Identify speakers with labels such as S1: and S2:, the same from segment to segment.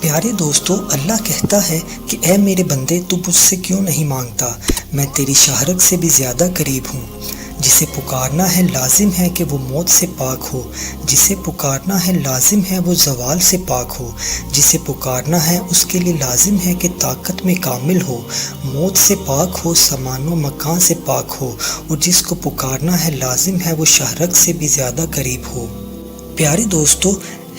S1: پیارے دوستو، اللہ کہتا ہے کہ اے میرے بندے، تو مجھ سے کیوں نہیں مانگتا؟ میں تیری شہرت سے بھی زیادہ قریب ہوں۔ جسے پکارنا ہے لازم ہے کہ وہ موت سے پاک ہو، جسے پکارنا ہے لازم ہے وہ زوال سے پاک ہو، جسے پکارنا ہے اس کے لیے لازم ہے کہ طاقت میں کامل ہو، موت سے پاک ہو، زمان و مکان سے پاک ہو، اور جس کو پکارنا ہے لازم ہے وہ شہرت سے بھی زیادہ قریب ہو۔ پیارے دوستو،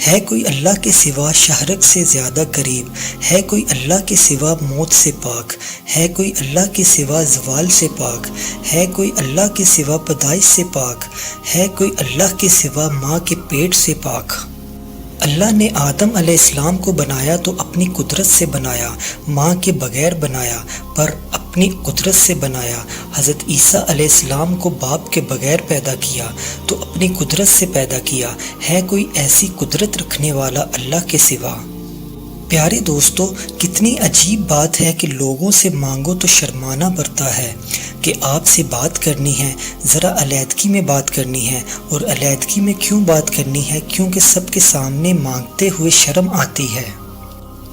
S1: ہے کوئی اللہ کے سوا شہرت سے زیادہ قریب؟ ہے کوئی اللہ کے سوا موت سے پاک؟ ہے کوئی اللہ کے سوا زوال سے پاک؟ ہے کوئی اللہ کے سوا پیدائش سے پاک؟ ہے کوئی اللہ کے سوا ماں کے پیٹ سے پاک؟ اللہ نے آدم علیہ السلام کو بنایا تو اپنی قدرت سے بنایا، ماں کے بغیر بنایا، پر اپنی قدرت سے بنایا۔ حضرت عیسیٰ علیہ السلام کو باپ کے بغیر پیدا کیا تو اپنی قدرت سے پیدا کیا۔ ہے کوئی ایسی قدرت رکھنے والا اللہ کے سوا؟ پیارے دوستو، کتنی عجیب بات ہے کہ لوگوں سے مانگو تو شرمانا پڑتا ہے کہ آپ سے بات کرنی ہے، ذرا علیحدگی میں بات کرنی ہے۔ اور علیحدگی میں کیوں بات کرنی ہے؟ کیونکہ سب کے سامنے مانگتے ہوئے شرم آتی ہے،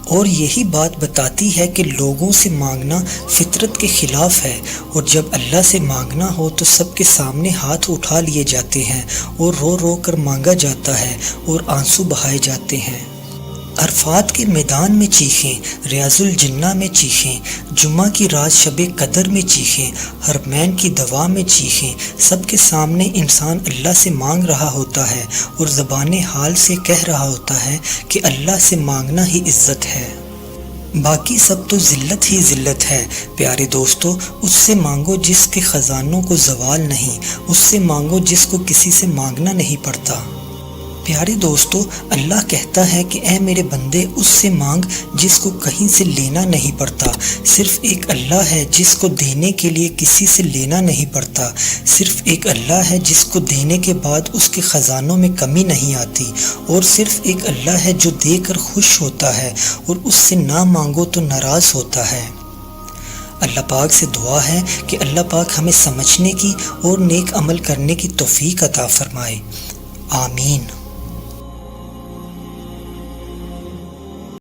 S1: اور یہی بات بتاتی ہے کہ لوگوں سے مانگنا فطرت کے خلاف ہے۔ اور جب اللہ سے مانگنا ہو تو سب کے سامنے ہاتھ اٹھا لیے جاتے ہیں اور رو رو کر مانگا جاتا ہے اور آنسو بہائے جاتے ہیں۔ عرفات کے میدان میں چیخیں، ریاض الجنہ میں چیخیں، جمعہ کی رات شب قدر میں چیخیں، حرمین کی دعا میں چیخیں۔ سب کے سامنے انسان اللہ سے مانگ رہا ہوتا ہے اور زبان حال سے کہہ رہا ہوتا ہے کہ اللہ سے مانگنا ہی عزت ہے، باقی سب تو ذلت ہی ذلت ہے۔ پیارے دوستو، اس سے مانگو جس کے خزانوں کو زوال نہیں، اس سے مانگو جس کو کسی سے مانگنا نہیں پڑتا۔ پیارے دوستو، اللہ کہتا ہے کہ اے میرے بندے، اس سے مانگ جس کو کہیں سے لینا نہیں پڑتا۔ صرف ایک اللہ ہے جس کو دینے کے لیے کسی سے لینا نہیں پڑتا۔ صرف ایک اللہ ہے جس کو دینے کے بعد اس کے خزانوں میں کمی نہیں آتی، اور صرف ایک اللہ ہے جو دے کر خوش ہوتا ہے اور اس سے نہ مانگو تو ناراض ہوتا ہے۔ اللہ پاک سے دعا ہے کہ اللہ پاک ہمیں سمجھنے کی اور نیک عمل کرنے کی توفیق عطا فرمائے۔ آمین۔